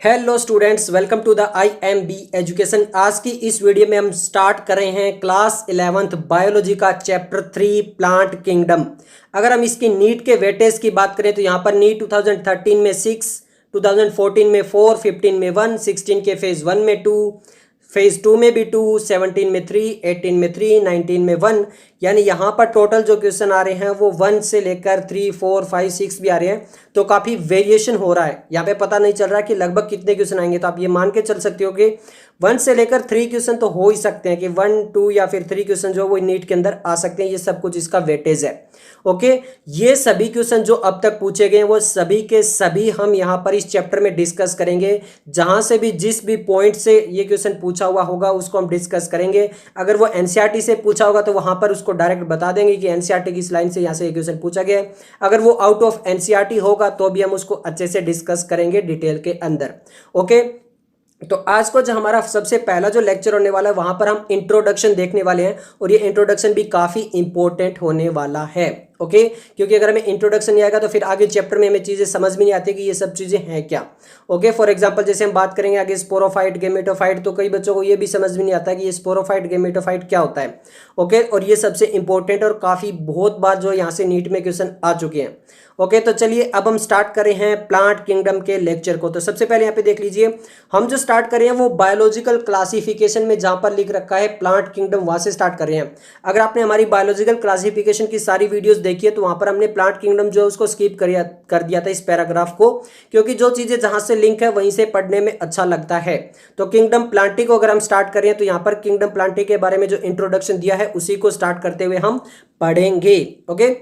Hello students, welcome to the IMB education. आज की इस वीडियो में हम स्टार्ट कर रहे हैं क्लास 11th बायोलॉजी का चैप्टर 3 प्लांट किंगडम। अगर हम इसकी नीट के वेटेज की बात करें तो यहाँ पर नीट 2013 में 6, 2014 में 4, 15 में 1, 16 के फेज 1 में 2, फेज 2 में भी 2, 17 में 3, 18 में 3, 19 में 1, यानी यहाँ पर टोटल जो क्वेश्चन आ रहे हैं वो 1 से लेकर 3, 4, 5, 6 भी आ रहे हैं। तो काफ़ी वेरिएशन हो रहा है, यहाँ पे पता नहीं चल रहा है कि लगभग कितने क्वेश्चन आएंगे। तो आप ये मान के चल सकते हो कि 1 से लेकर 3 क्वेश्चन तो हो ही सकते हैं कि 1, 2 या फिर 3 क्वेश्चन जो वो नीट के अंदर आ सकते हैं। ये सब कुछ इसका वेटेज है। ओके, ये सभी क्वेश्चन जो अब तक पूछे गए हैं वो सभी के सभी हम यहाँ पर इस चैप्टर में डिस्कस करेंगे। जहां से भी जिस भी पॉइंट से ये क्वेश्चन पूछा हुआ होगा उसको हम डिस्कस करेंगे। अगर वो एनसीईआरटी से पूछा होगा तो वहां पर उसको डायरेक्ट बता देंगे कि एनसीईआरटी की इस लाइन से यहाँ से ये क्वेश्चन पूछा गया है। अगर वो आउट ऑफ एनसीईआरटी होगा तो भी हम उसको अच्छे से डिस्कस करेंगे डिटेल के अंदर। ओके, तो आज को जो हमारा सबसे पहला जो लेक्चर होने वाला है वहां पर हम इंट्रोडक्शन देखने वाले हैं, और ये इंट्रोडक्शन भी काफी इंपॉर्टेंट होने वाला है। ओके, क्योंकि अगर हमें इंट्रोडक्शन नहीं आएगा तो फिर आगे चैप्टर में हमें चीजें समझ में नहीं आती कि ये सब चीजें हैं क्या। ओके, फॉर एग्जांपल जैसे हम बात करेंगे आगे स्पोरोफाइट, गेमेटोफाइट, तो कई बच्चों को ये भी समझ में नहीं आता कि ये स्पोरोफाइट, गेमेटोफाइट क्या होता है। ओके, और ये सबसे इंपॉर्टेंट और काफी बहुत बार जो यहाँ से नीट में क्वेश्चन आ चुके हैं। ओके, तो चलिए अब हम स्टार्ट कर रहे हैं प्लांट किंगडम के लेक्चर को। तो सबसे पहले यहाँ पे देख लीजिए, हम जो स्टार्ट कर रहे हैं वो बायोलॉजिकल क्लासिफिकेशन में जहां पर लिख रखा है प्लांट किंगडम, वहां से स्टार्ट कर रहे हैं। अगर आपने हमारी बायोलॉजिकल क्लासिफिकेशन की सारी वीडियोस देखी है तो वहां पर हमने प्लांट किंगडम जो उसको स्किप कर दिया था इस पैराग्राफ को, क्योंकि जो चीजें जहां से लिंक है वहीं से पढ़ने में अच्छा लगता है। तो किंगडम प्लांटी को अगर हम स्टार्ट करें तो यहाँ पर किंगडम प्लांटी के बारे में जो इंट्रोडक्शन दिया है उसी को स्टार्ट करते हुए हम पढ़ेंगे। ओके,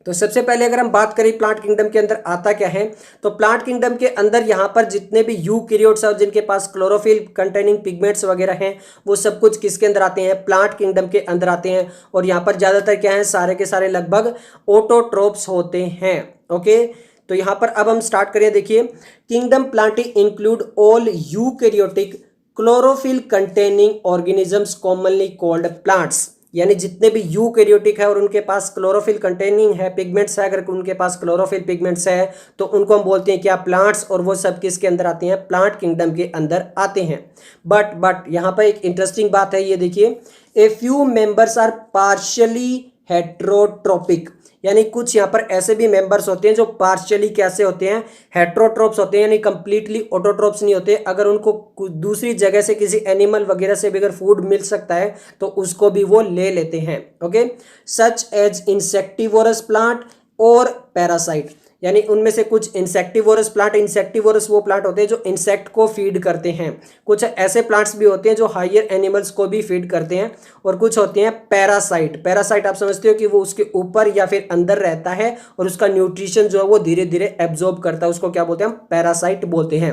तो सबसे पहले अगर हम बात करें प्लांट किंगडम के अंदर आता क्या है, तो प्लांट किंगडम के अंदर यहाँ पर जितने भी यूकैरियोट्स और जिनके पास क्लोरोफिल कंटेनिंग पिगमेंट्स वगैरह हैं वो सब कुछ किसके अंदर आते हैं, प्लांट किंगडम के अंदर आते हैं। और यहाँ पर ज्यादातर क्या है, सारे के सारे लगभग ऑटोट्रोप्स होते हैं। ओके, तो यहाँ पर अब हम स्टार्ट करें। देखिए, kingdom Plantae include all eukaryotic chlorophyll containing organisms commonly called plants, यानी जितने भी यूकैरियोटिक है और उनके पास क्लोरोफिल कंटेनिंग है पिगमेंट्स है, अगर उनके पास क्लोरोफिल पिगमेंट्स है तो उनको हम बोलते हैं क्या, प्लांट्स। और वो सब किसके अंदर आते हैं, प्लांट किंगडम के अंदर आते हैं। बट यहाँ पर एक इंटरेस्टिंग बात है, ये देखिए, a few members are partially heterotrophic, यानी कुछ यहाँ पर ऐसे भी मेंबर्स होते हैं जो पार्शियली कैसे होते हैं, हेट्रोट्रोप्स होते हैं, यानी कंप्लीटली ऑटोट्रोप्स नहीं होते। अगर उनको दूसरी जगह से किसी एनिमल वगैरह से भी अगर फूड मिल सकता है तो उसको भी वो ले लेते हैं। Okay, such as insectivorous plant और पैरासाइट, यानी उनमें से कुछ इंसेक्टिवोरस प्लांट, इंसेक्टिवोरस वो प्लांट होते हैं जो इंसेक्ट को फीड करते हैं। कुछ ऐसे प्लांट्स भी होते हैं जो हायर एनिमल्स को भी फीड करते हैं, और कुछ होते हैं पैरासाइट। पैरासाइट आप समझते हो कि वो उसके ऊपर या फिर अंदर रहता है और उसका न्यूट्रिशन जो है वो धीरे धीरे एब्जॉर्ब करता है, उसको क्या बोलते हैं, हम पैरासाइट बोलते हैं।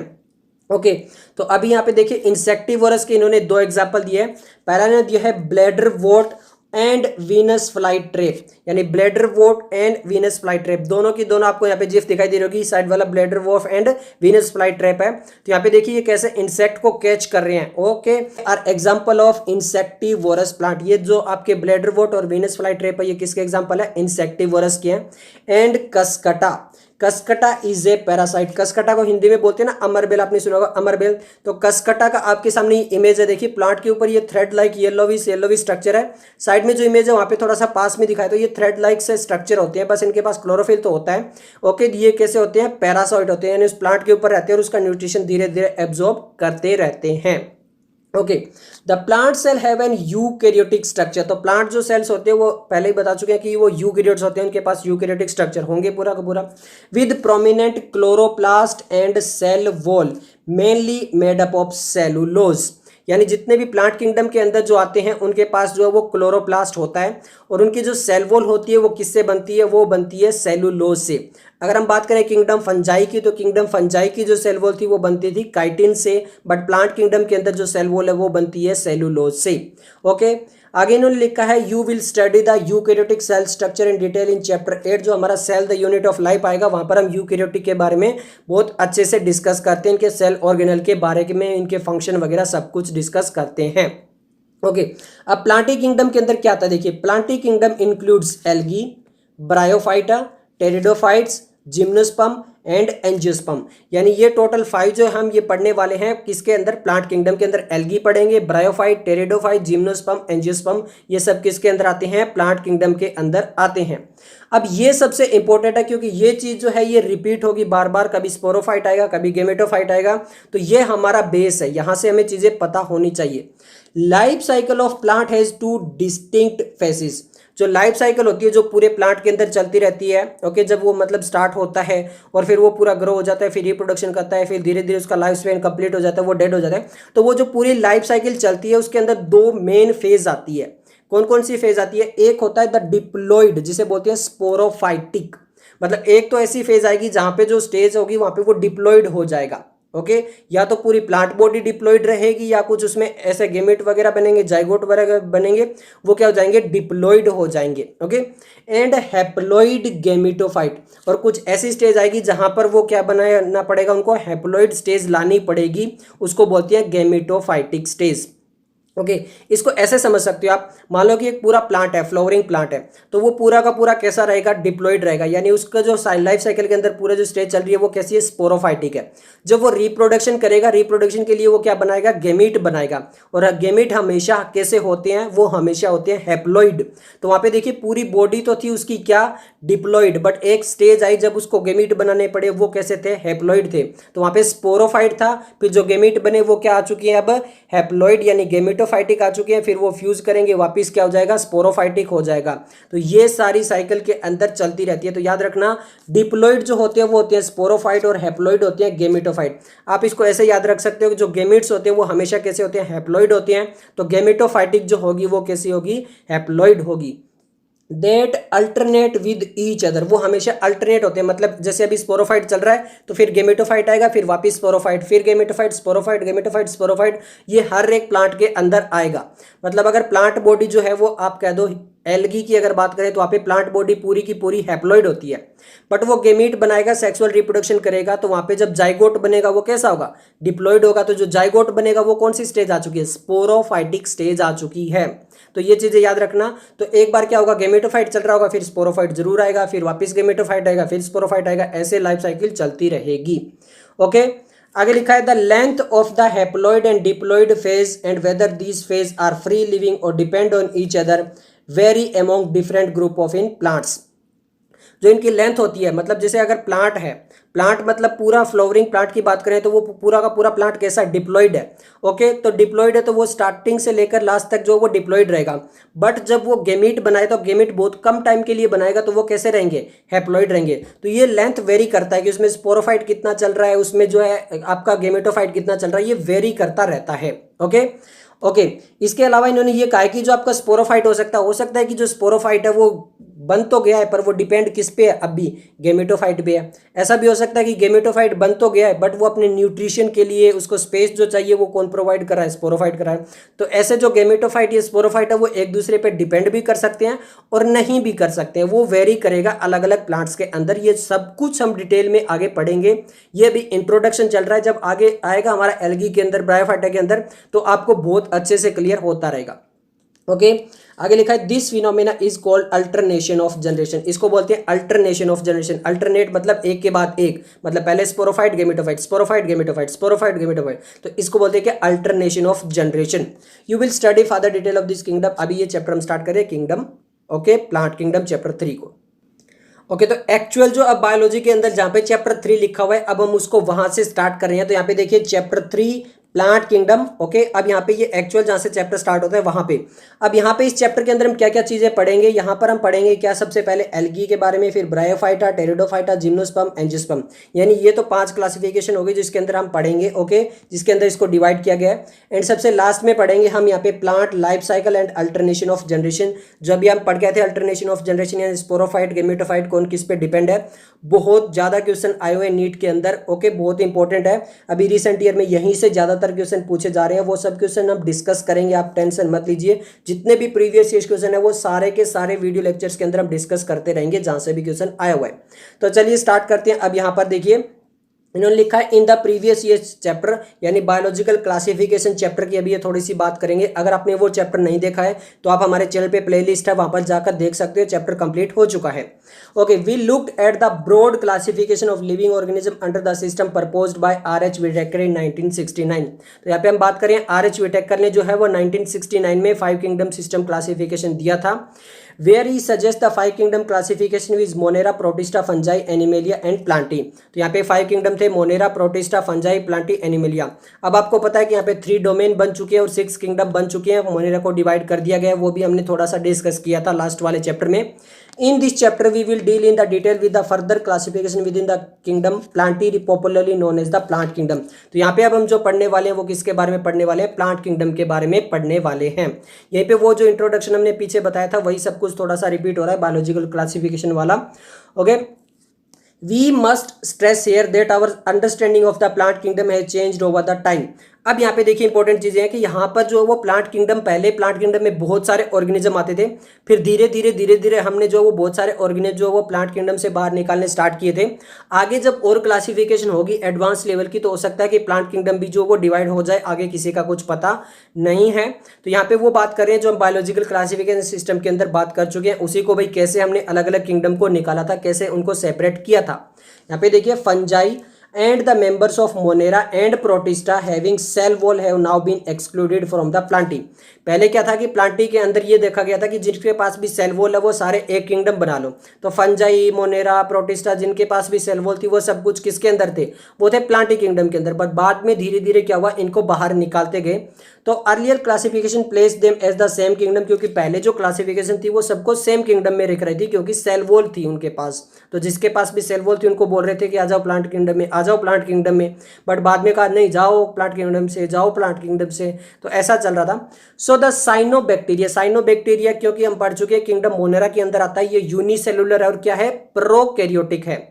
ओके, तो अभी यहाँ पे देखिए इंसेक्टिवोरस के इन्होंने 2 एग्जाम्पल दिए हैं। पहला ने दिया है bladderwort and Venus flytrap, यानी bladderwort and Venus flytrap, दोनों की दोनों आपको यहाँ पे जिफ दिखाई दे रही होगी। साइड वाला bladder vote and Venus flytrap है। तो यहाँ पे देखिए ये कैसे इंसेक्ट को कैच कर रहे हैं। Okay, our example of insectivorous plant, ये जो आपके ब्लैडर वोट और वीनस फ्लाई ट्रैप है ये किसके एग्जाम्पल है, इंसेक्टिवोरस के हैं। And Cuscuta, Cuscuta is a parasite, Cuscuta को हिंदी में बोलते हैं ना अमरबेल, आपने सुना होगा अमरबेल। तो कसकटा का आपके सामने इमेज है, देखिए प्लांट के ऊपर ये थ्रेड लाइक येलोविश स्ट्रक्चर है। साइड में जो इमेज है वहां पे थोड़ा सा पास में दिखाया, तो ये थ्रेड लाइक से स्ट्रक्चर होते हैं, बस इनके पास क्लोरोफिल तो होता है। ओके, ये कैसे होते हैं, पैरासाइट होते हैं, यानी उस प्लांट के ऊपर रहते हैं और उसका न्यूट्रिशन धीरे धीरे एब्जॉर्ब करते रहते हैं। Okay, the plant cell have an eukaryotic structure, तो प्लांट जो सेल्स होते हैं वो पहले ही बता चुके हैं कि वो यूकैरियोट्स होते हैं, उनके पास यूकैरियोटिक स्ट्रक्चर होंगे पूरा का पूरा, with prominent chloroplast and cell wall mainly made up of cellulose, यानी जितने भी प्लांट किंगडम के अंदर जो आते हैं उनके पास जो है वो क्लोरोप्लास्ट होता है, और उनकी जो सेल वॉल होती है वो किससे बनती है, वो बनती है सेलुलोज से। अगर हम बात करें किंगडम फंजाई की, तो किंगडम फंजाई की जो सेल वॉल थी वो बनती थी काइटिन से, बट प्लांट किंगडम के अंदर जो सेल वॉल है वो बनती है सेलुलोज से। ओके, आगे इन्होंने लिखा है you will study the eukaryotic cell structure in detail in chapter 8, जो हमारा cell the unit of life आएगा वहां पर हम यूकैरियोटिक के बारे में बहुत अच्छे से डिस्कस करते हैं, इनके सेल ऑर्गेनल के बारे में, इनके फंक्शन वगैरह सब कुछ डिस्कस करते हैं। ओके, अब प्लांटी किंगडम के अंदर क्या आता है, देखिए Plantae kingdom includes algae, bryophyta, pteridophytes, gymnosperm and angiosperm. यानी ये टोटल 5 जो हम ये पढ़ने वाले हैं किसके अंदर, प्लांट किंगडम के अंदर। एल्गी पढ़ेंगे, ब्रायोफाइट, टेरिडोफाइट, जिम्नोस्पर्म, एंजियोस्पर्म, ये सब किसके अंदर आते हैं, प्लांट किंगडम के अंदर आते हैं। अब ये सबसे इंपॉर्टेंट है क्योंकि ये चीज जो है ये रिपीट होगी बार बार, कभी स्पोरोफाइट आएगा, कभी गेमेटोफाइट आएगा, तो ये हमारा बेस है, यहां से हमें चीजें पता होनी चाहिए। Life cycle of plant has 2 distinct phases. जो लाइफ साइकिल होती है जो पूरे प्लांट के अंदर चलती रहती है, ओके, जब वो मतलब स्टार्ट होता है और फिर वो पूरा ग्रो हो जाता है, फिर रिप्रोडक्शन करता है, फिर धीरे धीरे उसका लाइफ स्पैन कंप्लीट हो जाता है, वो डेड हो जाता है, तो वो जो पूरी लाइफ साइकिल चलती है उसके अंदर 2 मेन फेज आती है। कौन कौन सी फेज आती है, एक होता है द डिप्लॉइड जिसे बोलते हैं स्पोरोफाइटिक, मतलब एक तो ऐसी फेज आएगी जहां पे जो स्टेज होगी वहां पे वो डिप्लॉइड हो जाएगा, ओके, या तो पूरी प्लांट बॉडी डिप्लॉइड रहेगी या कुछ उसमें ऐसे गेमेट वगैरह बनेंगे, जाइगोट वगैरह बनेंगे, वो क्या हो जाएंगे, डिप्लॉइड हो जाएंगे, ओके। एंड हैप्लॉइड गेमेटोफाइट, और कुछ ऐसी स्टेज आएगी जहां पर वो क्या बनाना पड़ेगा, उनको हैप्लॉइड स्टेज लानी पड़ेगी, उसको बोलते हैं गेमेटोफाइटिक स्टेज, ओके। इसको ऐसे समझ सकते हो आप, मान लो कि एक पूरा प्लांट है, फ्लावरिंग प्लांट है, तो वो पूरा का पूरा कैसा रहेगा, डिप्लॉइड रहेगा, यानी उसका जो लाइफ साइकिल के अंदर पूरा जो स्टेज चल रही है वो कैसी है, स्पोरोफाइटिक है। जब वो रिप्रोडक्शन करेगा, रिप्रोडक्शन के लिए वो क्या बनाएगा, गेमीट बनाएगा, और गेमीट हमेशा कैसे होते हैं, वो हमेशा होते हैं हैप्लॉइड। तो वहां पे देखिए पूरी बॉडी तो थी उसकी क्या, डिप्लॉइड, बट एक स्टेज आई जब उसको गेमीट बनाने पड़े, वो कैसे थे, हैप्लॉइड थे। तो वहां पे स्पोरोफाइट था, फिर जो गेमीट बने वो क्या आ चुकी है, अब हैप्लॉइड यानी गेमेटोफाइटिक आ चुके हैं, फिर वो फ्यूज करेंगे, वापिस क्या हो जाएगा, स्पोरोफाइटिक हो जाएगा। तो ये सारी साइकिल के अंदर चलती रहती है। तो याद रखना, डिप्लॉइड जो होते हैं वो होते हैं स्पोरोफाइट, और हैप्लॉइड होते हैं गेमेटोफाइट। आप इसको ऐसे याद रख सकते हो कि जो गेमिट्स होते हैं वो हमेशा कैसे होते हैं, हैप्लॉइड होते हैं, तो गेमेटोफाइटिक जो होगी वो कैसी होगी, हैप्लॉइड होगी। That alternate with each other, वो हमेशा अल्टरनेट होते हैं, मतलब जैसे अभी स्पोरोफाइट चल रहा है तो फिर गेमेटोफाइट आएगा, फिर वापस स्पोरोफाइट, फिर गेमेटोफाइट, स्पोरोफाइट, गेमेटोफाइट, स्पोरोफाइट, ये हर एक प्लांट के अंदर आएगा। मतलब अगर प्लांट बॉडी जो है वो आप कह दो, एल्गी की अगर बात करें तो वहाँ पे प्लांट बॉडी पूरी की पूरी हैप्लॉइड होती है, बट वो गेमीट बनाएगा, सेक्सुअल रिप्रोडक्शन करेगा, तो वहाँ पे जब जाइगोट बनेगा वो कैसा होगा, डिप्लॉइड होगा। तो जो जाइगोट बनेगा वो कौन सी स्टेज आ चुकी है, स्पोरोफाइटिक स्टेज आ चुकी है। तो ये चीजें याद रखना। तो एक बार क्या होगा, गेमेटोफाइट चल रहा होगा, फिर स्पोरोफाइट जरूर आएगा, फिर वापस गेमेटोफाइट आएगा, फिर स्पोरोफाइट आएगा, ऐसे लाइफ साइकिल चलती रहेगी, ओके। आगे लिखा है the length of the haploid and diploid phase and whether these phase are free living और depend on each other vary among different group of in plants. जो इनकी लेंथ होती है, मतलब जैसे अगर प्लांट है, प्लांट मतलब पूरा फ्लावरिंग प्लांट की बात करें तो वो पूरा का पूरा प्लांट कैसा, डिप्लॉइड है, ओके। तो डिप्लॉइड है तो वो स्टार्टिंग से लेकर लास्ट तक जो वो डिप्लॉइड रहेगा, बट जब वो गेमीट बनाए तो गेमीट बहुत कम टाइम के लिए बनाएगा, तो वो कैसे रहेंगे, हैप्लॉइड रहेंगे। तो ये लेंथ वेरी करता है कि उसमें स्पोरोफाइट कितना चल रहा है, उसमें जो है आपका गेमेटोफाइट कितना चल रहा है, ये वेरी करता रहता है, ओके ओके। इसके अलावा इन्होंने ये कहा है कि जो आपका स्पोरोफाइट हो सकता है कि जो स्पोरोफाइट है वो बन तो गया है पर वो डिपेंड किस पे है, अभी गेमेटोफाइट पे है। ऐसा भी हो सकता है कि गेमेटोफाइट बन तो गया है बट वो अपने न्यूट्रिशन के लिए उसको स्पेस जो चाहिए वो कौन प्रोवाइड कर रहा है, स्पोरोफाइट कर रहा है। तो ऐसे जो गेमेटोफाइट या स्पोरोफाइट है वो एक दूसरे पे डिपेंड भी कर सकते हैं और नहीं भी कर सकते हैं, वो वेरी करेगा अलग अलग प्लांट्स के अंदर। ये सब कुछ हम डिटेल में आगे पढ़ेंगे, ये भी इंट्रोडक्शन चल रहा है, जब आगे आएगा हमारा एल्गी के अंदर, ब्रायोफाइटा के अंदर, तो आपको बहुत अच्छे से क्लियर होता रहेगा, ओके। आगे लिखा है this phenomena is called alternation of generation. इसको बोलते हैं अल्टरनेशन ऑफ जनरेशन। अल्टरनेट मतलब एक के बाद एक, मतलब पहले sporophyte gametophyte, sporophyte gametophyte, sporophyte gametophyte, तो इसको बोलते हैं कि alternation of generation. You will study further detail of this kingdom. अभी ये चैप्टर हम स्टार्ट करें kingdom, okay, plant kingdom chapter 3 को, ओके। तो एक्चुअल जो अब बायोलॉजी के अंदर जहां पे चैप्टर 3 लिखा हुआ है, अब हम उसको वहां से स्टार्ट कर रहे हैं। तो यहाँ पे देखिए चैप्टर 3 प्लांट किंगडम, ओके। अब यहाँ पे ये एक्चुअल जहां से चैप्टर स्टार्ट होता है वहां पे, अब यहाँ पे इस चैप्टर के अंदर हम क्या क्या चीजें पढ़ेंगे, यहाँ पर हम पढ़ेंगे क्या, सबसे पहले एल्गी के बारे में, फिर ब्रायोफाइटा, टेरिडोफाइटा, जिम्नोस्पर्म, एंजियोस्पर्म, यानी ये तो 5 क्लासिफिकेशन होगी जिसके अंदर हम पढ़ेंगे, ओके, जिसके अंदर इसको डिवाइड किया गया है। एंड सबसे लास्ट में पढ़ेंगे हम यहाँ पे plant life cycle and alternation of generation. जो अभी हम पढ़ गए थे अल्टरनेशन ऑफ जनरेशन, यानी स्पोरोफाइट गेमेटोफाइट कौन किस पे डिपेंड है। बहुत ज्यादा क्वेश्चन आए हुए नीट के अंदर, ओके, बहुत इंपॉर्टेंट है। अभी रिसेंट ईयर में यहीं से ज्यादातर क्वेश्चन पूछे जा रहे हैं, वो सब क्वेश्चन हम डिस्कस करेंगे, आप टेंशन मत लीजिए। जितने भी प्रीवियस ईयर क्वेश्चन है वो सारे के सारे वीडियो लेक्चर्स के अंदर हम डिस्कस करते रहेंगे जहां से भी क्वेश्चन आया हुआ है। तो चलिए स्टार्ट करते हैं। अब यहां पर देखिए इन्होंने लिखा है in the previous year chapter, यानी बायोलॉजिकल क्लासिफिकेशन चैप्टर की अभी ये थोड़ी सी बात करेंगे। अगर आपने वो चैप्टर नहीं देखा है तो आप हमारे चैनल पे प्लेलिस्ट है, वहां पर जाकर देख सकते हो, चैप्टर कंप्लीट हो चुका है। Okay, we looked at the broad classification of living organism under the system proposed by R H. Whittaker in 1969। तो यहाँ पे हम बात करें आर.एच. विटेकर ने जो है वो 1969 में 5 किंगडम सिस्टम क्लासिफिकेशन दिया था, where he suggest the 5 kingdom classification viz Monera, Protista, Fungi, Animalia and Plantae. तो यहाँ पे 5 किंगडम थे, Monera, Protista, Fungi, Plantae, Animalia. अब आपको पता है कि यहाँ पे 3 डोमेन बन चुके हैं और 6 किंगडम बन चुके हैं, मोनेरा को डिवाइड कर दिया गया है, वो भी हमने थोड़ा सा डिस्कस किया था लास्ट वाले चैप्टर में। In this chapter, we will deal in the detail with the further classification within the kingdom Plantae, popularly known as the plant kingdom। तो यहाँ पे अब हम जो पढ़ने वाले हैं वो किसके बारे में पढ़ने वाले हैं? प्लांट किंगडम के बारे में पढ़ने वाले हैं। यहीं पे वो जो इंट्रोडक्शन हमने पीछे बताया था वही सब कुछ थोड़ा सा रिपीट हो रहा है, बायोलॉजिकल क्लासिफिकेशन वाला। Okay, we must stress here that our understanding of the plant kingdom has changed over the time। अब यहाँ पे देखिए इंपॉर्टेंट चीजें हैं कि यहाँ पर जो वो प्लांट किंगडम, पहले प्लांट किंगडम में बहुत सारे ऑर्गेनिज्म आते थे, फिर धीरे धीरे हमने जो वो बहुत सारे ऑर्गेनिज्म जो वो प्लांट किंगडम से बाहर निकालने स्टार्ट किए थे। आगे जब और क्लासिफिकेशन होगी एडवांस लेवल की तो हो सकता है कि प्लांट किंगडम भी जो वो डिवाइड हो जाए, आगे किसी का कुछ पता नहीं है। तो यहाँ पे वो बात कर रहे हैं जो हम बायोलॉजिकल क्लासिफिकेशन सिस्टम के अंदर बात कर चुके हैं, उसी को भाई कैसे हमने अलग अलग किंगडम को निकाला था, कैसे उनको सेपरेट किया था। यहाँ पे देखिए fungi and the members of Monera and Protista having cell wall have now been excluded from the Plantae। पहले क्या था कि प्लांटी के अंदर ये देखा गया था कि जिनके पास भी सेल वॉल है वो सारे एक किंगडम बना लो। तो फंजाई, मोनेरा, प्रोटिस्टा जिनके पास भी सेल वॉल थी वो सब कुछ किसके अंदर थे? वो थे प्लांटी किंगडम के अंदर। बट बाद में धीरे धीरे क्या हुआ, इनको बाहर निकालते गए। तो earlier classification place them as the same kingdom, क्योंकि पहले जो क्लासिफिकेशन थी वो सबको सेम किंगडम में रख रही थी क्योंकि सेल वॉल थी उनके पास। तो जिसके पास भी सेल वॉल थी उनको बोल रहे थे कि आ जाओ प्लांट किंगडम में, आ जाओ प्लांट किंगडम में। बट बाद में कहा नहीं, जाओ प्लांट किंगडम से, जाओ प्लांट किंगडम से। तो ऐसा चल रहा था। सो द साइनोबैक्टीरिया क्योंकि हम पढ़ चुके हैं किंगडम मोनेरा के अंदर आता है, ये यूनिसेलुलर है और क्या है? प्रोकैरियोटिक है।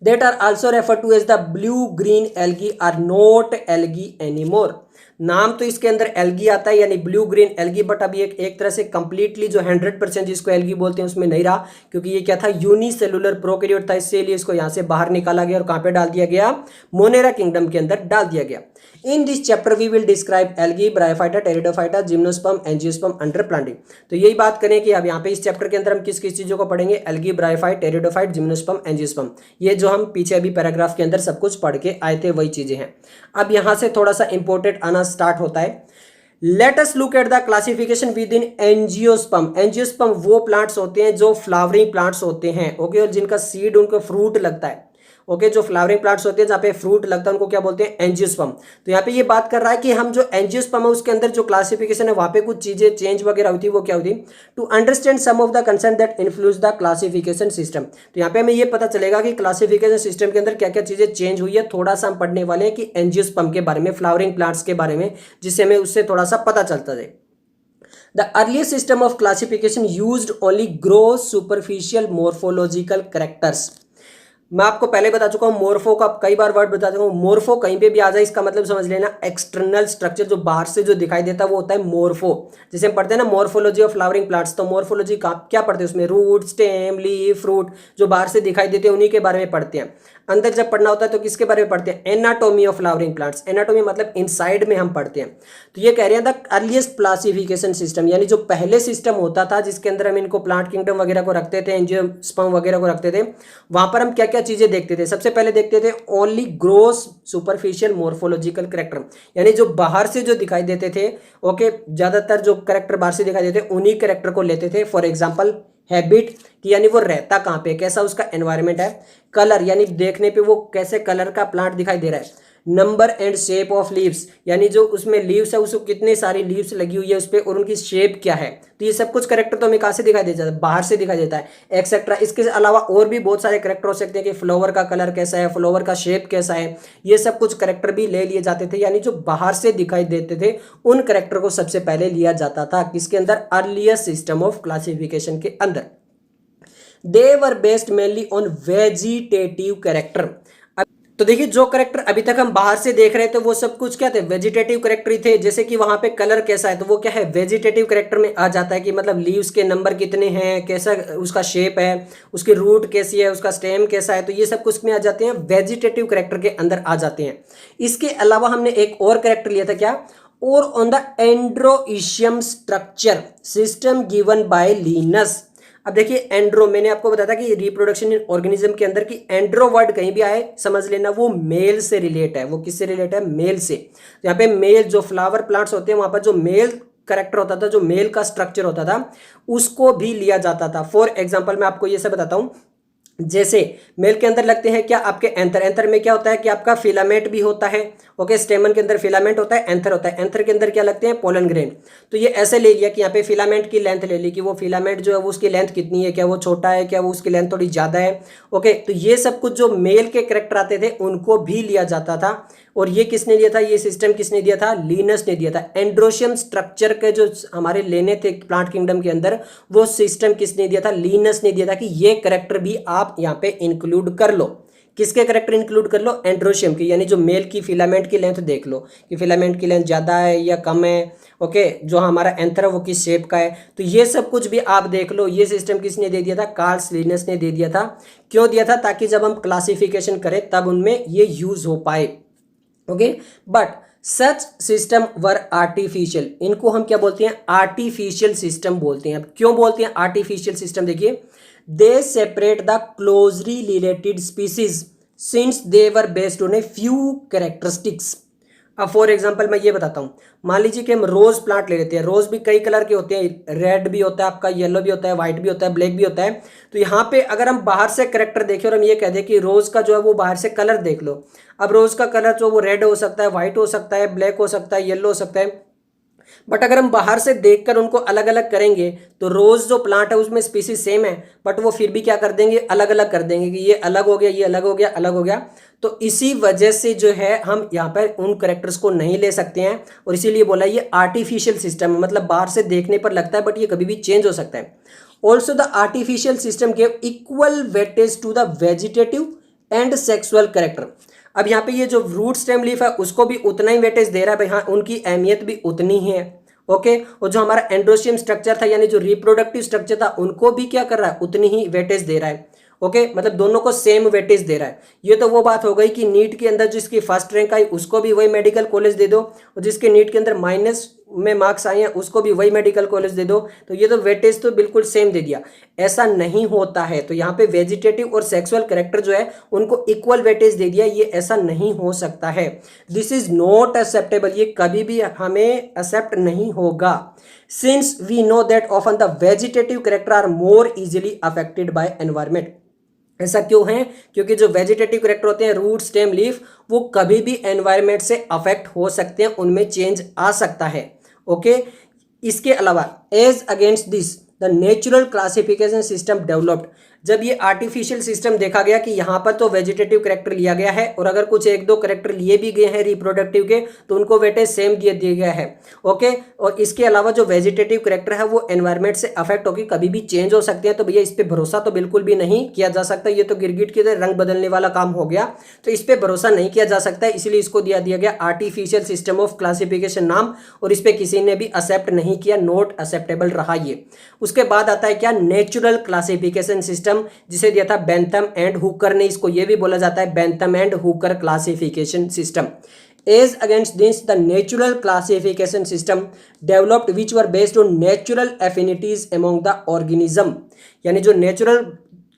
That are also referred to as the blue-green algae are not algae anymore। नाम तो इसके अंदर एल्गी आता है यानी ब्लू ग्रीन एल्गी, बट अभी एक तरह से कंप्लीटली जो 100% जिसको एल्गी बोलते हैं उसमें नहीं रहा, क्योंकि ये क्या था? यूनिसेलुलर प्रोकैरियोट था, इसीलिए इसको यहाँ से बाहर निकाला गया और कहाँ पे डाल दिया गया? मोनेरा किंगडम के अंदर डाल दिया गया। In this chapter we will describe algae, bryophyta, pteridophyta, gymnosperm, angiosperm under planting. तो यही बात करें कि अब यहाँ पे इस चैप्टर के अंदर हम किस किस चीजों को पढ़ेंगे? Algae, bryophyte, pteridophyte, gymnosperm, angiosperm. ये जो हम पीछे अभी पैराग्राफ के अंदर सब कुछ पढ़ के आए थे वही चीजें हैं। अब यहाँ से थोड़ा सा इंपॉर्टेंट आना स्टार्ट होता है। Let us look at the classification with in angiosperm. Angiosperm वो प्लांट्स होते हैं जो फ्लावरिंग प्लांट्स होते हैं, ओके, और जिनका सीड उनको फ्रूट लगता है। ओके, जो फ्लावरिंग प्लांट्स होते हैं जहाँ पे फ्रूट लगता है उनको क्या बोलते हैं? एंजियोस्पर्म। तो यहाँ पे ये बात कर रहा है कि हम जो एंजियोस्पर्म है उसके अंदर जो क्लासिफिकेशन है वहाँ पे कुछ चीजें चेंज वगैरह हुई थी, वो क्या हुई थी? To understand some of the concern that influence the classification system. तो यहाँ पे हमें ये पता चलेगा कि क्लासिफिकेशन सिस्टम के अंदर क्या क्या चीजें चेंज हुई है। थोड़ा सा हम पढ़ने वाले हैं कि एंजियोस्पर्म के बारे में, फ्लावरिंग प्लांट्स के बारे में, जिससे हमें उससे थोड़ा सा पता चलता है। The earliest system of classification used only gross superficial morphological characters। मैं आपको पहले बता चुका हूं, मोर्फो का कई बार वर्ड बता चुका हूं। मोर्फो कहीं पे भी आ जाए इसका मतलब समझ लेना एक्सटर्नल स्ट्रक्चर, जो बाहर से जो दिखाई देता है वो होता है मोर्फो। जैसे हम पढ़ते हैं ना मॉर्फोलॉजी ऑफ फ्लावरिंग प्लांट्स, तो मॉर्फोलॉजी क्या पढ़ते हैं उसमें? रूट, स्टेम, लीफ, फ्रूट जो बाहर से दिखाई देते हैं उन्हीं के बारे में पढ़ते हैं। अंदर जब पढ़ना होता है तो किसके बारे में पढ़ते हैं? Anatomy of flowering plants. Anatomy मतलब इनसाइड में हम पढ़ते हैं। तो ये कह रहे हैं द अर्लीस्ट क्लासिफिकेशन सिस्टम, यानी जो पहले सिस्टम होता था जिसके अंदर हम इनको प्लांट किंगडम वगैरह को रखते थे, एंजियोस्पर्म वगैरह को रखते थे, वहां पर हम क्या क्या चीजें देखते थे? सबसे पहले देखते थे only gross superficial morphological character, यानी जो बाहर से जो दिखाई देते थे, ओके, ज्यादातर जो कैरेक्टर बाहर से दिखाई देते उन्हीं कैरेक्टर को लेते थे। फॉर एग्जाम्पल हैबिट, कि यानी वो रहता कहाँ पे, कैसा उसका एनवायरनमेंट है। कलर, यानी देखने पे वो कैसे कलर का प्लांट दिखाई दे रहा है। Number and shape of leaves, यानी जो उसमें लीव्स है उसको कितनी सारी लीव्स लगी हुई है उस पर और उनकी शेप क्या है। तो ये सब कुछ करेक्टर तो हमें कहाँ से दिखाई देता है? बाहर से दिखाई देता है, एक्सेट्रा। इसके अलावा और भी बहुत सारे करेक्टर हो सकते हैं कि फ्लावर का कलर कैसा है, फ्लावर का शेप कैसा है, ये सब कुछ करेक्टर भी ले लिए जाते थे। यानी जो बाहर से दिखाई देते थे उन करेक्टर को सबसे पहले लिया जाता था किसके अंदर? अर्लीस्ट सिस्टम ऑफ क्लासिफिकेशन के अंदर। They were based mainly on vegetative character. तो देखिए जो करेक्टर अभी तक हम बाहर से देख रहे थे वो सब कुछ क्या थे? वेजिटेटिव करेक्टर ही थे। जैसे कि वहां पे कलर कैसा है तो वो क्या है? वेजिटेटिव करेक्टर में आ जाता है कि मतलब लीव्स के नंबर कितने हैं, कैसा उसका शेप है, उसकी रूट कैसी है, उसका स्टेम कैसा है, तो ये सब कुछ में आ जाते हैं, वेजिटेटिव करेक्टर के अंदर आ जाते हैं। इसके अलावा हमने एक और करेक्टर लिया था, क्या? और on the androecium structure system given by Linnaeus. अब देखिए एंड्रो, मैंने आपको बताया था कि रिप्रोडक्शन इन ऑर्गेनिज्म के अंदर की एंड्रो वर्ड कहीं भी आए समझ लेना वो मेल से रिलेट है। वो किससे रिलेट है? मेल से। तो यहाँ पे मेल जो फ्लावर प्लांट्स होते हैं वहां पर जो मेल करेक्टर होता था, जो मेल का स्ट्रक्चर होता था, उसको भी लिया जाता था। फॉर एग्जाम्पल मैं आपको ये सब बताता हूँ। जैसे मेल के अंदर लगते हैं क्या आपके एंथर। एंथर में क्या होता है कि आपका फिलामेंट भी होता है। ओके, स्टेमन के अंदर फिलामेंट होता है, एंथर होता है। एंथर के अंदर क्या लगते हैं? Pollen grain. तो ये ऐसे ले लिया कि यहाँ पे फिलामेंट की लेंथ ले ली कि वो फिलामेंट जो है वो उसकी लेंथ कितनी है, क्या वो छोटा है, क्या वो उसकी लेंथ थोड़ी ज्यादा है। ओके, तो ये सब कुछ जो मेल के करेक्टर आते थे उनको भी लिया जाता था। और ये किसने दिया था? ये सिस्टम किसने दिया था? लिनस ने दिया था। एंड्रोशियम स्ट्रक्चर के जो हमारे लेने थे प्लांट किंगडम के अंदर, वो सिस्टम किसने दिया था? लिनस ने दिया था कि ये करेक्टर भी आप यहाँ पे इंक्लूड कर लो। किसके करेक्टर इंक्लूड कर लो? एंड्रोशियम की, यानी जो मेल की फिलामेंट की लेंथ देख लो कि फिलामेंट की लेंथ ज़्यादा है या कम है। ओके, जो हमारा एंथर है वो किस शेप का है, तो ये सब कुछ भी आप देख लो। ये सिस्टम किसने दे दिया था? कार्ल लिनस ने दे दिया था। क्यों दिया था? ताकि जब हम क्लासिफिकेशन करें तब उनमें ये यूज हो पाए। Okay, but such system were artificial. इनको हम क्या बोलते हैं? आर्टिफिशियल सिस्टम बोलते हैं। अब क्यों बोलते हैं आर्टिफिशियल सिस्टम? देखिए, they separate the closely related species since they were based on a few characteristics. अब फॉर एग्जाम्पल मैं ये बताता हूँ, मान लीजिए कि हम रोज प्लांट ले लेते हैं। रोज भी कई कलर के होते हैं, रेड भी होता है आपका, येलो भी होता है, व्हाइट भी होता है, ब्लैक भी होता है। तो यहाँ पे अगर हम बाहर से करेक्टर देखें और हम ये कह दें कि रोज का जो है वो बाहर से कलर देख लो। अब रोज का कलर जो वो रेड हो सकता है, व्हाइट हो सकता है, ब्लैक हो सकता है, येलो हो सकता है। बट अगर हम बाहर से देखकर उनको अलग अलग करेंगे तो रोज जो प्लांट है उसमें स्पीसीज सेम है, बट वो फिर भी क्या कर देंगे? अलग अलग कर देंगे कि ये अलग हो गया, ये अलग हो गया, अलग हो गया। तो इसी वजह से जो है हम यहाँ पर उन करेक्टर्स को नहीं ले सकते हैं, और इसीलिए बोला ये आर्टिफिशियल सिस्टम है। मतलब बाहर से देखने पर लगता है बट ये कभी भी चेंज हो सकता है। Also the artificial system gave equal weightage to the vegetative and sexual character. अब यहाँ पे ये जो रूट स्टेम लीफ है उसको भी उतना ही वेटेज दे रहा है भाई, हाँ उनकी अहमियत भी उतनी ही है। ओके, और जो हमारा एंड्रोशियम स्ट्रक्चर था यानी जो रिप्रोडक्टिव स्ट्रक्चर था उनको भी क्या कर रहा है? उतनी ही वेटेज दे रहा है। ओके, मतलब दोनों को सेम वेटेज दे रहा है। ये तो वो बात हो गई कि नीट के अंदर जिसकी फर्स्ट रैंक आई उसको भी वही मेडिकल कॉलेज दे दो, और जिसके नीट के अंदर माइनस में मार्क्स आए हैं उसको भी वही मेडिकल कॉलेज दे दो। तो ये तो वेटेज तो बिल्कुल सेम दे दिया। ऐसा नहीं होता है। तो यहाँ पे वेजिटेटिव और सेक्सुअल करेक्टर जो है उनको इक्वल वेटेज दे दिया, ये ऐसा नहीं हो सकता है। दिस इज नॉट एक्सेप्टेबल, ये कभी भी हमें एक्सेप्ट नहीं होगा। Since we know that often the vegetative character are more easily affected by environment. ऐसा क्यों है? क्योंकि जो वेजिटेटिव करेक्टर होते हैं रूट स्टेम लीफ, वो कभी भी एनवायरमेंट से अफेक्ट हो सकते हैं, उनमें चेंज आ सकता है। ओके, इसके अलावा as against this the natural classification system developed. जब ये आर्टिफिशियल सिस्टम देखा गया कि यहाँ पर तो वेजिटेटिव करेक्टर लिया गया है और अगर कुछ एक दो करेक्टर लिए भी गए हैं रिप्रोडक्टिव के तो उनको वेटेज सेम दिया गया है। ओके, और इसके अलावा जो वेजिटेटिव करेक्टर है वो एनवायरमेंट से अफेक्ट होकर कभी भी चेंज हो सकते हैं। तो भैया इस पर भरोसा तो बिल्कुल भी नहीं किया जा सकता। ये तो गिरगिट की तरह रंग बदलने वाला काम हो गया, तो इस पर भरोसा नहीं किया जा सकता है। इसलिए इसको दिया गया आर्टिफिशियल सिस्टम ऑफ क्लासिफिकेशन नाम, और इस पर किसी ने भी एक्सेप्ट नहीं किया, नॉट एक्सेप्टेबल रहा ये। उसके बाद आता है क्या? नेचुरल क्लासिफिकेशन सिस्टम, जिसे दिया था बेंथम एंड हुकर ने। इसको ये भी बोला जाता है Bentham and Hooker classification system. As against this the natural classification system developed which were based on natural affinities among the organism. यानी जो नेचुरल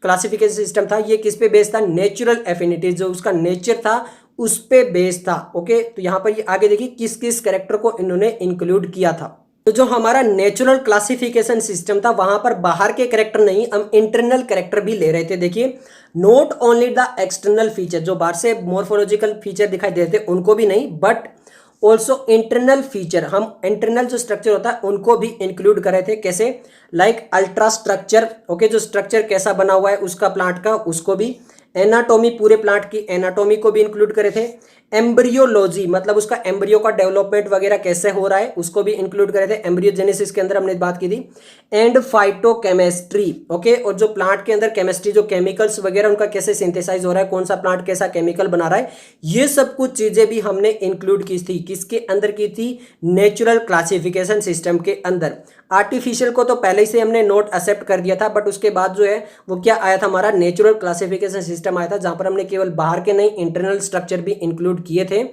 क्लासिफिकेशन सिस्टम था ये किस पे बेस्ड था? नेचुरल एफिनिटीज, जो उसका नेचर था उस पे बेस्ड था। ओके, तो यहां पर ये आगे देखिए किस किस कैरेक्टर को इन्होंने इंक्लूड किया था। तो जो हमारा नेचुरल क्लासिफिकेशन सिस्टम था वहां पर बाहर के कैरेक्टर नहीं, हम इंटरनल कैरेक्टर भी ले रहे थे। देखिए, not only the external feature, जो बाहर से मॉर्फोलॉजिकल फीचर दिखाई देते उनको भी नहीं, बट ऑल्सो इंटरनल फीचर, हम इंटरनल जो स्ट्रक्चर होता है उनको भी इंक्लूड कर रहे थे। कैसे? Like ultra structure. ओके, जो स्ट्रक्चर कैसा बना हुआ है उसका प्लांट का, उसको भी। एनाटॉमी, पूरे प्लांट की एनाटॉमी को भी इंक्लूड करे थे। एम्ब्रियोलॉजी, मतलब उसका एम्ब्रियो का डेवलपमेंट वगैरह कैसे हो रहा है उसको भी इंक्लूड करे थे। एम्ब्रियोजेनेसिस के अंदर हमने बात की थी। And phytochemistry. ओके, और जो प्लांट के अंदर केमिस्ट्री, जो केमिकल्स वगैरह उनका कैसे सिंथेसाइज हो रहा है, कौन सा प्लांट कैसा केमिकल बना रहा है, ये सब कुछ चीजें भी हमने इंक्लूड की थी। किसके अंदर की थी? नेचुरल क्लासिफिकेशन सिस्टम के अंदर। आर्टिफिशियल को तो पहले से हमने नोट एक्सेप्ट कर दिया था, बट उसके बाद जो है वो क्या आया था? हमारा नेचुरल क्लासिफिकेशन सिस्टम आया था, जहां पर हमने केवल बाहर के नहीं इंटरनल स्ट्रक्चर भी इंक्लूड किए थे।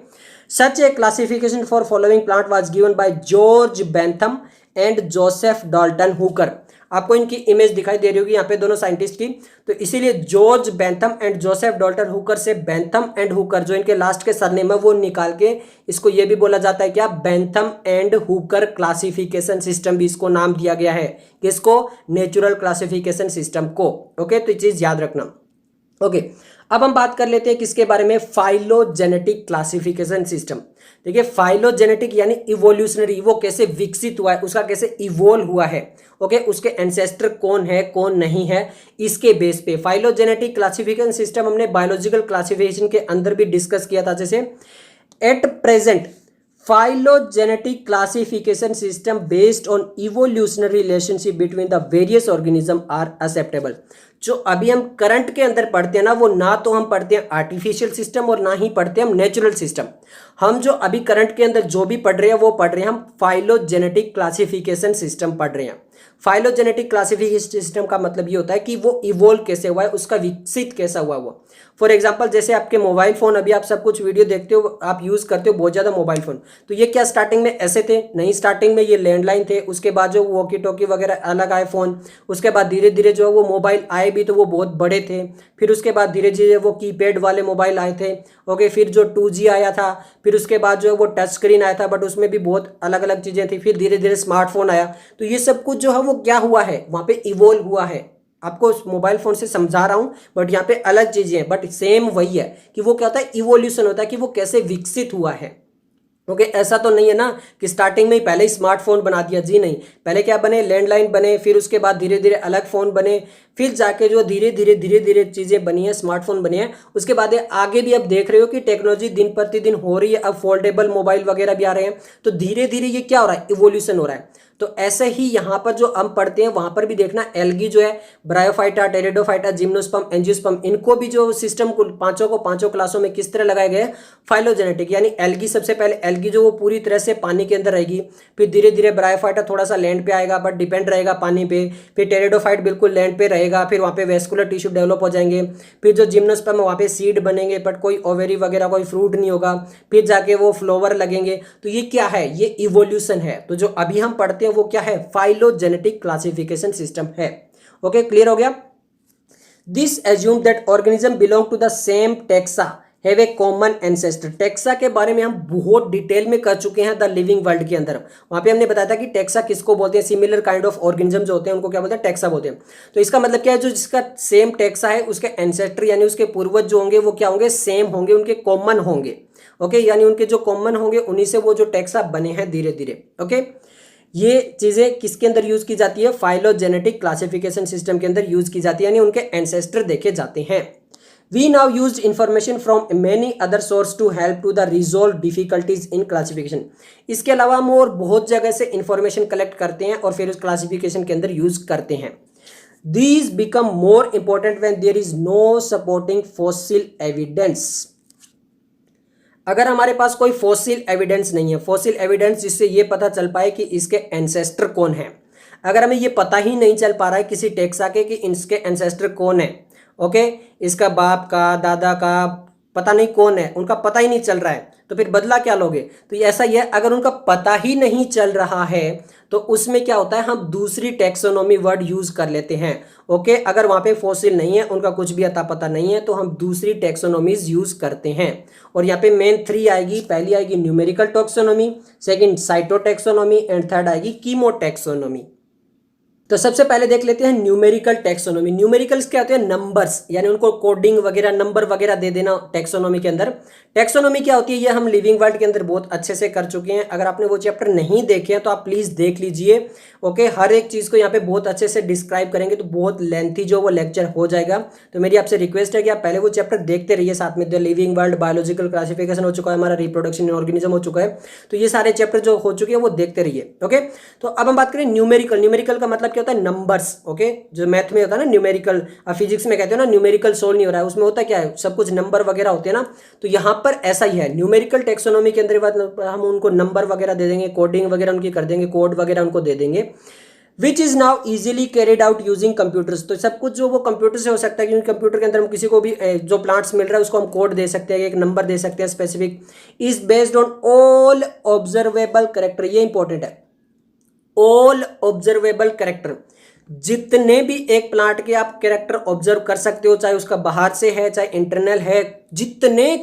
Such a classification for following plant was given by George Bentham and Joseph Dalton Hooker. आपको इनकी इमेज दिखाई दे रही होगी यहाँ पे दोनों साइंटिस्ट की। तो इसीलिए George Bentham and Joseph Dalton Hooker से बेंथम एंड हुकर जो इनके लास्ट के सरनेम है वो निकाल के इसको ये भी बोला जाता है क्या, Bentham and Hooker classification system भी इसको नाम दिया गया है। किसको? नेचुरल क्लासिफिकेशन सिस्टम को। ओके, तो ये चीज याद रखना। ओके, अब हम बात कर लेते हैं किसके बारे में, फाइलोजेनेटिक क्लासिफिकेशन सिस्टम। देखिए फाइलोजेनेटिक यानी इवोल्यूशनरी, वो कैसे विकसित हुआ है, उसका कैसे इवोल्व हुआ है। ओके, उसके एंसेस्टर कौन है कौन नहीं है, इसके बेस पे फाइलोजेनेटिक क्लासिफिकेशन सिस्टम हमने बायोलॉजिकल क्लासिफिकेशन के अंदर भी डिस्कस किया था। जैसे at present phylogenetic classification system based on evolutionary relationship between the various organism are acceptable. जो अभी हम करंट के अंदर पढ़ते हैं ना, वो ना तो हम पढ़ते हैं आर्टिफिशियल सिस्टम और ना ही पढ़ते हैं हम नेचुरल सिस्टम। हम जो अभी करंट के अंदर जो भी पढ़ रहे हैं वो पढ़ रहे हैं हम फाइलोजेनेटिक क्लासिफिकेशन सिस्टम पढ़ रहे हैं। फाइलोजेनेटिक क्लासिफिकेशन सिस्टम का मतलब ये होता है कि वो इवोल्व कैसे हुआ है, उसका विकसित कैसा हुआ वो। फॉर एग्जांपल जैसे आपके मोबाइल फोन, अभी आप सब कुछ वीडियो देखते हो, आप यूज करते हो बहुत ज्यादा मोबाइल फोन, तो ये क्या स्टार्टिंग में ऐसे थे? नहीं, स्टार्टिंग में ये लैंडलाइन थे, उसके बाद जो वॉकी टॉकी वगैरह अलग आए फोन, उसके बाद धीरे धीरे जो वो मोबाइल आए भी तो वो बहुत बड़े थे, फिर उसके बाद धीरे धीरे वो कीपैड वाले मोबाइल आए थे। ओके, फिर जो 2G आया था, फिर उसके बाद जो है वो टच स्क्रीन आया था, बट उसमें भी बहुत अलग अलग चीजें थी, फिर धीरे धीरे स्मार्टफोन आया। तो ये सब कुछ जो है वो क्या हुआ है, वहां पे इवोल्व हुआ है। आपको मोबाइल फोन से समझा रहा हूं, बट यहाँ पे अलग चीजें हैं, बट सेम वही है कि वो क्या होता है, इवोल्यूशन होता है कि वो कैसे विकसित हुआ है। ओके, ऐसा तो नहीं है ना कि स्टार्टिंग में ही पहले ही स्मार्टफोन बना दिया, जी नहीं। पहले क्या बने, लैंडलाइन बने, फिर उसके बाद धीरे धीरे अलग फोन बने, फिर जाके जो धीरे धीरे चीजें बनी है, स्मार्टफोन बने हैं। उसके बाद आगे भी अब देख रहे हो कि टेक्नोलॉजी दिन प्रतिदिन हो रही है, अब फोल्डेबल मोबाइल वगैरह भी आ रहे हैं। तो धीरे धीरे ये क्या हो रहा है, इवोल्यूशन हो रहा है। तो ऐसे ही यहाँ पर जो हम पढ़ते हैं वहां पर भी देखना, एल्गी जो है, ब्रायोफाइटा, टेरिडोफाइटा, जिम्नोस्पर्म, एंजियोस्पर्म, इनको भी जो सिस्टम को पांचों क्लासों में किस तरह लगाए गए, फाइलोजेनेटिक। यानी एल्गी, सबसे पहले एल्गी जो वो पूरी तरह से पानी के अंदर रहेगी, फिर धीरे धीरे ब्रायोफाइटा थोड़ा सा लैंड पे आएगा बट डिपेंड रहेगा पानी पे, फिर टेरिडोफाइट बिल्कुल लैंड पे रहेगा, फिर वहाँ पे वेस्कुलर टिश्यू डेवलप हो जाएंगे, फिर जो जिम्नोस्पर्म वहाँ पे सीड बनेंगे बट कोई ओवेरी वगैरह कोई फ्रूट नहीं होगा, फिर जाके वो फ्लावर लगेंगे। तो ये क्या है, ये इवोल्यूशन है। तो जो अभी हम पढ़ते हैं वो क्या है, फाइलोजेनेटिक क्लासिफिकेशन सिस्टम है। ओके, क्लियर हो गया। This assume that organism belong to the same taxa have a common ancestor. Taxa के बारे में हम बहुत डिटेल में कर चुके हैं द लिविंग वर्ल्ड के अंदर। वहां पे हमने बताया था कि टेक्सा किसको बोलते हैं, सिमिलर काइंड ऑफ ऑर्गेनिज्म जो होते हैं उनको क्या बोलते हैं, टेक्सा बोलते हैं। तो इसका मतलब क्या है, जो जिसका सेम टेक्सा है उसके एंसेस्टर यानी उसके पूर्वज जो होंगे वो क्या होंगे, सेम होंगे, उनके कॉमन होंगे। ओके, यानी उनके जो कॉमन होंगे उन्हीं से वो जो टेक्सा बने हैं धीरे धीरे। ओके, ये चीजें किसके अंदर यूज की जाती है, फाइलोजेनेटिक क्लासिफिकेशन सिस्टम के अंदर यूज की जाती है, यानी उनके एंसेस्टर देखे जाते हैं। We now used information from many other sources to help to the resolve difficulties in classification. इसके अलावा हम और बहुत जगह से इंफॉर्मेशन कलेक्ट करते हैं और फिर उस क्लासिफिकेशन के अंदर यूज करते हैं। These become more important when there is no supporting fossil evidence. अगर हमारे पास कोई फॉसिल एविडेंस नहीं है, फॉसिल एविडेंस जिससे ये पता चल पाए कि इसके एंसेस्टर कौन है, अगर हमें ये पता ही नहीं चल पा रहा है किसी टेक्सा के कि इसके एंसेस्टर कौन है, ओके, इसका बाप का, दादा का पता नहीं कौन है, उनका पता ही नहीं चल रहा है, तो फिर बदला क्या लोगे। तो ऐसा ही है, अगर उनका पता ही नहीं चल रहा है तो उसमें क्या होता है, हम दूसरी टेक्सोनोमी वर्ड यूज कर लेते हैं। ओके, अगर वहां पे फॉसिल नहीं है, उनका कुछ भी अता पता नहीं है, तो हम दूसरी टेक्सोनोमीज यूज करते हैं। और यहाँ पे मेन 3 आएगी। पहली आएगी numerical taxonomy, second cytotaxonomy and third आएगी कीमोटेक्सोनोमी। तो सबसे पहले देख लेते हैं न्यूमेरिकल टेक्सोनोमी। न्यूमेरिकल्स क्या होते हैं, नंबर्स, यानी उनको कोडिंग वगैरह, नंबर वगैरह दे देना टेक्सोनोमी के अंदर। टेक्सोनोमी क्या होती है, ये हम लिविंग वर्ल्ड के अंदर बहुत अच्छे से कर चुके हैं। अगर आपने वो चैप्टर नहीं देखे हैं तो आप प्लीज देख लीजिए। ओके, हर एक चीज को यहाँ पे बहुत अच्छे से डिस्क्राइब करेंगे, तो बहुत लेंथी जो वो लेक्चर हो जाएगा। तो मेरी आपसे रिक्वेस्ट है कि आप पहले वो चैप्टर देखते रहिए, साथ में the living world, biological classification हो चुका है हमारा, रिप्रोडक्शन इन ऑर्गेनिज्म हो चुका है। तो ये सारे चैप्टर जो हो चुके हैं वो देखते रहिए। ओके, तो अब हम बात करें न्यूमेरिकल। न्यूमेरिकल का मतलब क्या होता है, नंबर्स। ओके, जो मैथ में होता है ना न्यूमेरिकल, फिजिक्स में कहते हो ना न्यूमेरिकल सोल्व नहीं हो रहा है, उसमें होता क्या है, सब कुछ नंबर वगैरह होते हैं ना। तो यहाँ पर ऐसा ही है, न्यूमेरिकल टेक्सोनोमी के अंदर हम उनको नंबर वगैरह दे देंगे, कोडिंग वगैरह उनकी कर देंगे, कोड वगैरह उनको दे देंगे, which is now easily carried out using computers. तो सब कुछ जो वो कंप्यूटर से हो सकता है, क्योंकि कंप्यूटर के अंदर हम किसी को भी जो प्लांट्स मिल रहा है उसको हम कोड दे सकते हैं, एक नंबर दे सकते हैं specific. Is based on all observable character, ये इंपॉर्टेंट है, ऑल ऑब्जर्वेबल कैरेक्टर। जितने भी एक प्लांट के आप कैरेक्टर ऑब्जर्व कर सकते हो, चाहे उसका बाहर से है चाहे इंटरनल है, जितने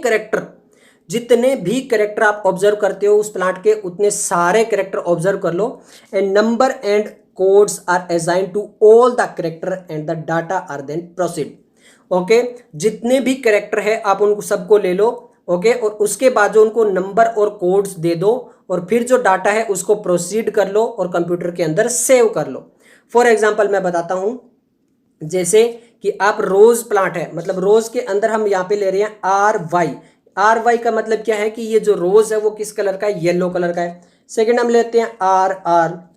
भी कैरेक्टर आप ऑब्जर्व करते हो उस प्लांट के, उतने सारे कैरेक्टर ऑब्जर्व कर लो। And number and codes are assign to all the character and the data are then proceed. Okay, जितने भी कैरेक्टर है आप उनको सबको ले लो। ओके, और उसके बाद जो उनको नंबर और कोड्स दे दो और फिर जो डाटा है उसको प्रोसीड कर लो और कंप्यूटर के अंदर सेव कर लो। फॉर एग्जाम्पल मैं बताता हूं, जैसे कि आप रोज प्लांट है, मतलब रोज के अंदर हम यहाँ पे ले रहे हैं आर वाई का मतलब क्या है कि ये जो रोज है वो किस कलर का है, येलो कलर का है। सेकेंड हम लेते हैं आर,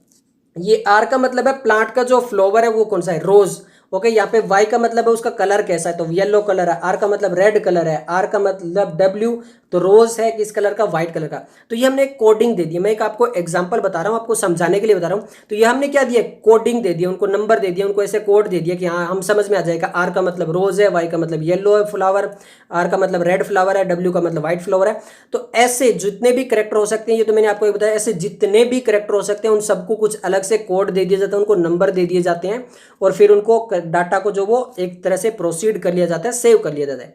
ये आर का मतलब है प्लांट का जो फ्लावर है वो कौन सा है, रोज। ओके, यहाँ पे वाई का मतलब है उसका कलर कैसा है, तो येलो कलर है। आर का मतलब रेड कलर है। आर का मतलब डब्ल्यू, तो रोज है किस कलर का, व्हाइट कलर का। तो ये हमने एक कोडिंग दे दी। मैं एक आपको एग्जांपल बता रहा हूँ, आपको समझाने के लिए बता रहा हूँ। तो ये हमने क्या दिया, कोडिंग दे दिया, उनको नंबर दे दिया, उनको ऐसे कोड दे दिया कि हाँ हम समझ में आ जाएगा। आर का मतलब रोज है, वाई का मतलब येलो है फ्लावर, आर का मतलब रेड फ्लावर है, डब्ल्यू का मतलब व्हाइट फ्लावर है। तो ऐसे जितने भी करेक्टर हो सकते हैं, ये तो मैंने आपको बताया, ऐसे जितने भी करेक्टर हो सकते हैं उन सबको कुछ अलग से कोड दे दिया जाता है, उनको नंबर दे दिए जाते हैं और फिर उनको डाटा को जो वो एक तरह से प्रोसीड कर लिया जाता है, सेव कर लिया जाता है।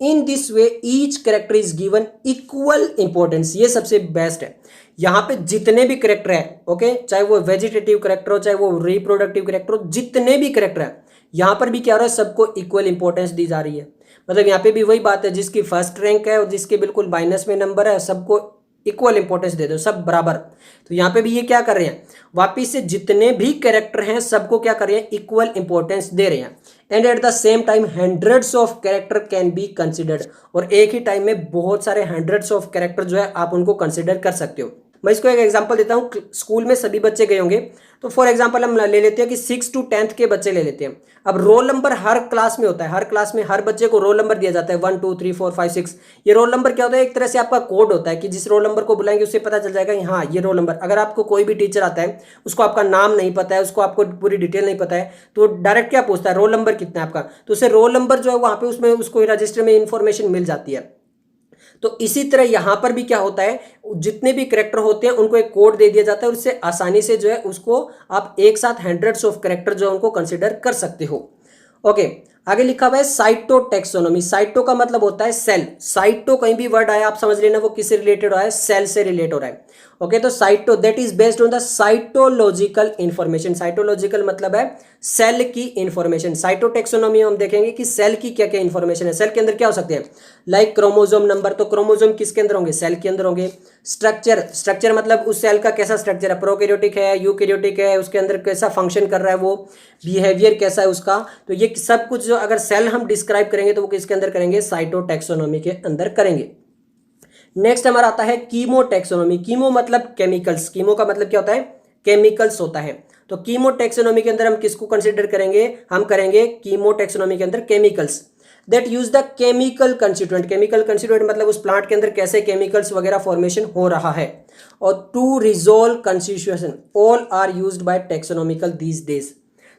In this way each character is given equal importance. ये सबसे बेस्ट है। यहां पे जितने भी करेक्टर है, ओके, चाहे वो वेजिटेटिव करेक्टर हो चाहे वो रिप्रोडक्टिव करेक्टर हो, जितने भी करेक्टर है यहां पर भी क्या हो रहा है, सबको इक्वल इंपॉर्टेंस दी जा रही है। मतलब यहाँ पे भी वही बात है, जिसकी फर्स्ट रैंक है और जिसके बिल्कुल माइनस में नंबर है, सबको इक्वल इंपॉर्टेंस दे दो, सब बराबर। तो यहाँ पे भी ये क्या कर रहे हैं, वापिस से जितने भी कैरेक्टर हैं सबको क्या कर रहे हैं, इक्वल इंपॉर्टेंस दे रहे हैं। And at the same time hundreds of character can be considered, और एक ही टाइम में बहुत सारे हंड्रेड्स ऑफ कैरेक्टर जो है आप उनको कंसिडर कर सकते हो। मैं इसको एक एग्जांपल देता हूँ। स्कूल में सभी बच्चे गए होंगे, तो फॉर एग्जांपल हम ले लेते हैं कि 6 to 10th के बच्चे ले लेते हैं। अब रोल नंबर हर क्लास में होता है, हर क्लास में हर बच्चे को रोल नंबर दिया जाता है 1 2 3 4 5 6। ये रोल नंबर क्या होता है, एक तरह से आपका कोड होता है कि जिस रोल नंबर को बुलाएंगे उससे पता चल जाएगा हाँ ये रोल नंबर। अगर आपको कोई भी टीचर आता है, उसको आपका नाम नहीं पता है, उसको आपको पूरी डिटेल नहीं पता है, तो डायरेक्ट क्या पूछता है, रोल नंबर कितना है आपका, तो उसे रोल नंबर जो है वहां पे उसमें उसको रजिस्टर में इंफॉर्मेशन मिल जाती है। तो इसी तरह यहां पर भी क्या होता है, जितने भी करेक्टर होते हैं उनको एक कोड दे दिया जाता है और उससे आसानी से जो है उसको आप एक साथ हंड्रेड्स ऑफ करेक्टर जो है उनको कंसिडर कर सकते हो। ओके, आगे लिखा हुआ है साइटोटैक्सोनॉमी। साइटो का मतलब होता है सेल। साइटो कहीं भी वर्ड आया आप समझ लेना वो किससे रिलेटेड हो रहा है, सेल से रिलेट हो रहा है। ओके, तो cyto that is based on the cytological information. Cytological मतलब है सेल की इंफॉर्मेशन। साइटोटैक्सोनॉमी हम देखेंगे कि सेल की क्या क्या इंफॉर्मेशन है। सेल के अंदर क्या हो सकते हैं, लाइक क्रोमोसोम नंबर, तो क्रोमोसोम किसके अंदर होंगे, सेल के अंदर होंगे। स्ट्रक्चर मतलब उस सेल का कैसा स्ट्रक्चर है, प्रोकैरियोटिक है, यूकैरियोटिक है, उसके अंदर कैसा फंक्शन कर रहा है, वो बिहेवियर कैसा है उसका। तो ये सब कुछ जो अगर सेल हम डिस्क्राइब करेंगे तो वो किसके अंदर करेंगे, साइटोटैक्सोनॉमी के अंदर करेंगे। नेक्स्ट हमारा आता है कीमोटैक्सोनॉमी। कीमो मतलब केमिकल्स, कीमो का मतलब क्या होता है, केमिकल्स होता है। तो कीमोटैक्सोनॉमी के अंदर हम किसको कंसीडर करेंगे, हम करेंगे कीमोटैक्सोनॉमी के अंदर chemicals that use the chemical constituent. Chemical constituent मतलब उस प्लांट के अंदर कैसे केमिकल्स वगैरह फॉर्मेशन हो रहा है। और to resolve constitution all are used by taxonomical these days.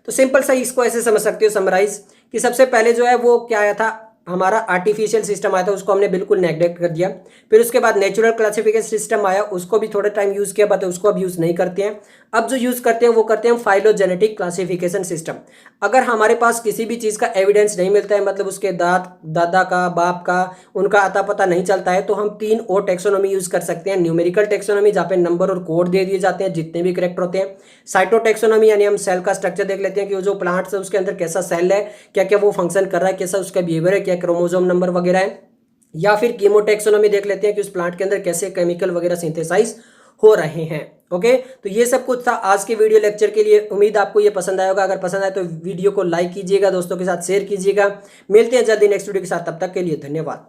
तो सिंपल सा इसको ऐसे समझ सकते हो समराइज, कि सबसे पहले जो है वो क्या आया था, हमारा आर्टिफिशियल सिस्टम आया था, उसको हमने बिल्कुल नेग्लेक्ट कर दिया। फिर उसके बाद नेचुरल क्लासिफिकेशन सिस्टम आया, उसको भी थोड़ा टाइम यूज किया, बट उसको अब यूज नहीं करते हैं। अब जो यूज करते हैं वो करते हैं फाइलोजेनेटिक क्लासिफिकेशन सिस्टम। अगर हमारे पास किसी भी चीज का एविडेंस नहीं मिलता है, मतलब उसके दादा का, बाप का, उनका अता पता नहीं चलता है, तो हम 3 और टैक्सोनॉमी यूज कर सकते हैं। न्यूमेरिकल टैक्सोनॉमी जहाँ पे नंबर और कोड दे दिए जाते हैं जितने भी करेक्टर होते हैं। साइटोटैक्सोनॉमी यानी हम सेल का स्ट्रक्चर देख लेते हैं कि वो जो प्लांट्स है उसके अंदर कैसा सेल है, क्या क्या वो फंक्शन कर रहा है, कैसा उसका बिहेवियर है, क्या क्रोमोसोम नंबर वगैरह है। या फिर कीमोटैक्सोनॉमी देख लेते हैं कि उस प्लांट के अंदर कैसे केमिकल वगैरह सिंथेसाइज हो रहे हैं। ओके, तो ये सब कुछ था आज के वीडियो लेक्चर के लिए। उम्मीद आपको ये पसंद आया होगा। अगर पसंद आए तो वीडियो को लाइक कीजिएगा, दोस्तों के साथ शेयर कीजिएगा। मिलते हैं जल्दी नेक्स्ट वीडियो के साथ, तब तक के लिए धन्यवाद।